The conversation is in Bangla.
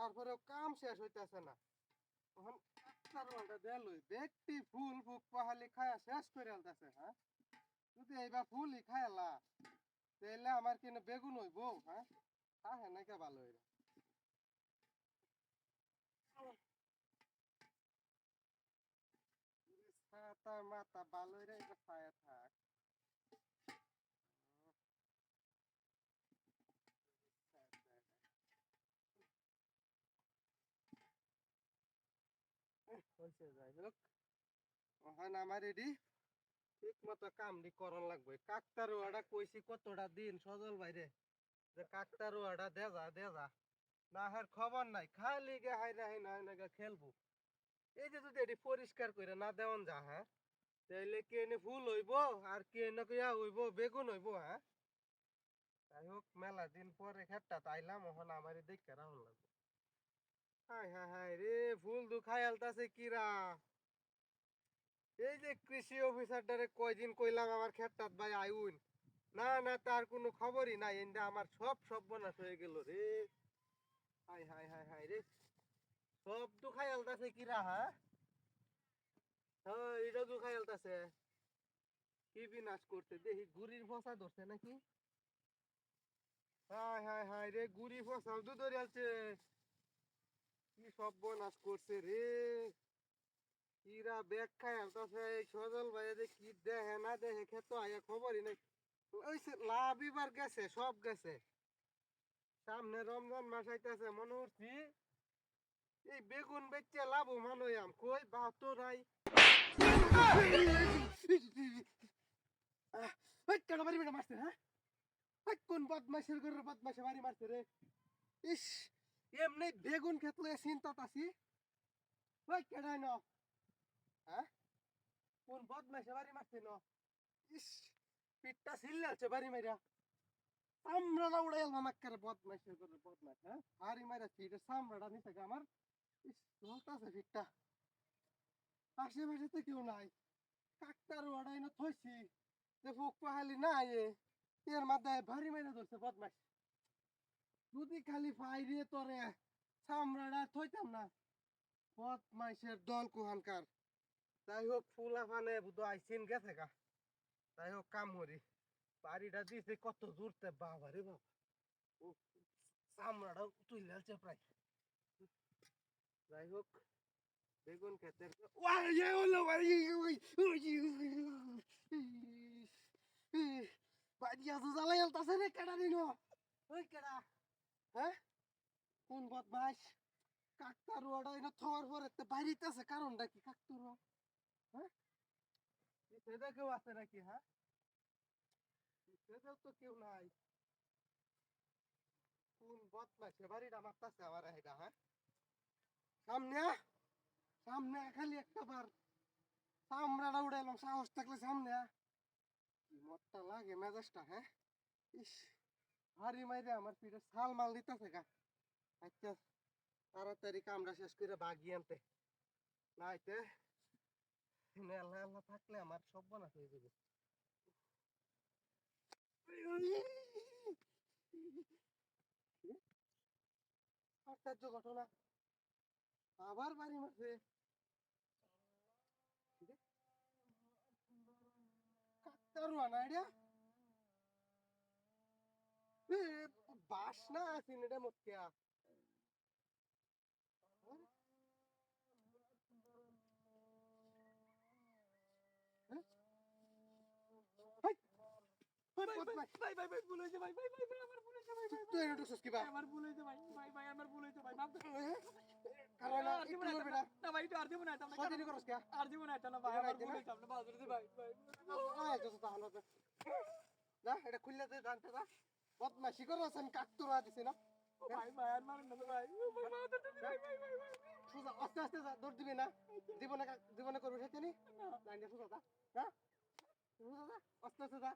তারপরেও কাম শেষ হইতেছে না। এখন ডাক্তার দেলই ব্যক্তি ফুল বুক পাহালি খায়া শেষ করে আলতেছে। হ্যাঁ, যদি এইবার ফুলই খায়ালা তাহলে আমার কেন বেগুন হইব? হ্যাঁ, হ্যাঁ নাকি ভালো হইল। ছাতা মাথা ভালো হইলে এটা ছায়া থাক। হইছে যাই হোক, এখন আমার রেডি ঠিক মতো কামটি করন লাগবে। কাকতারুয়াটা কইছি কতটা দিন সজল বাইরে যে কাকতারুয়াটা দেজা না হার খবর নাই, খালি গে হাই রাহি না না খেলবো। এই যে যদি এটি পরিষ্কার করে না দেওয়ান যা, হ্যাঁ, তাইলে কে এনে ফুল হইব আর কে এনে কিয়া হইব বেগুন হইব। হ্যাঁ, যাই হোক মেলা দিন পরে খেটটা তাইলাম, ওখানে আমার দেখে রাখুন লাগবে। হাই হাই হাই রে, ফুল দু খাই আলতাছে কিরা। এই যে কৃষি অফিসারটারে কয়দিন কইলাম আমার খেতটাত ভাই আইউন, না না তার কোনো খবরই নাই। এন্ডা আমার সব সর্বনাশ হয়ে গেল রে। হাই হাই হাই হাই রে, সব তো খাই আলতাছে কিরা। হ্যাঁ, হ্যাঁ এটা তো খাই আলতাছে। কি বিনাশ করতে দেখি, গুড়ির ফসা ধরছে নাকি? হাই হাই হাই রে, গুড়ি ফসাও তো ধরে আলছে। কি সর্বনাশ করছে রে। কিরা ব্যাগ খাই আলতাছে, এই সজল ভাই যে কি দেখে না দেখে খেত আয়া খবরই নাই। ওই লাভ এবার গেছে, সব গেছে। সামনে রমজান মাস আইতাছে, মনে করছি এই বেগুন বেচে লাভ মানুয়াম কই বাহাত্তর কেন বাড়ি বেটা মারছে? হ্যাঁ, কোন বদমাইশের ঘরের বদমাইশে বাড়ি মারছে রে। ইস, এমনি বেগুন খেতলে চিন্তাত আছি। ওই কেডাই ন? হ্যাঁ, কোন বদমাইশে বাড়ি মারছে ন? ইস, পিঠটা ছিল্লাছে বাড়ি মাইরা। চামড়াটা উড়াই এলাম একেবারে বদমাইশের ঘরের বদমাইশ। হ্যাঁ, বাড়ি মাইরা ফিটের চামড়াটা নিচে আমার। ইস, জ্বলতাছে ফিটটা। আশেপাশে তো কেউ নাই। কাকতার ওড়াই না থইছি যে ফুক পাহালি না এর মাথায় ভারী মেরে ধরছে বদমাইশ। যদি খালি ফাইরে তোরে চামড়াটা থইতাম না। বদমাইশের দল কুহানকার। যাই হোক ফুলা ফানে বুধ আইসিন গেছে গা। যাই হোক কাম করি, বাড়িটা দিছে কত জোরতে বাবা রে বাবা। ও চামড়াটা তুইলালছে প্রায়। যাই হোক বেগুন ক্ষেতের বাড়ি আসো জ্বালাই আলতাছে রে কেডা দিন। ওই কেডা? হ্যাঁ, কোন বদমাইশ কাকতারুয়াটা এনে থর পরে বাইরিতেছে, কারণটা কি কাকতারুয়া? হ্যাঁ, সেটা কেউ আছে নাকি? হ্যাঁ, সেটাও তো কেউ নাই। কোন বদমাইশ বাড়িটা মারতাছে আমার এটা? হ্যাঁ, সামনে সামনে খালি একটা বার চামড়াটা উড়াইলাম, সাহস থাকলে সামনে কি মতটা লাগে মেজাজটা। হ্যাঁ, ইস, হাড়ি মাইরে আমার পিঠে ছাল মাল দিতেছে গা। আচ্ছা, তাড়াতাড়ি কামড়া শেষ করে বাগি আনতে নাইতে নেলা এলা থাকলে আমার সর্বনাশ হয়ে যাবে। আশ্চর্য ঘটনা, আবার বাড়ি মারছে। কাকতারুয়া না এটা? বাস না আছেন এটা মতকিয়া। বদমাশি করে কাকতুরা দিছে না আস্তে আস্তে দৌড় দিবি না, জীবনে জীবনে করবি সেখানে সোজা যা, আস্তে আস্তে যা।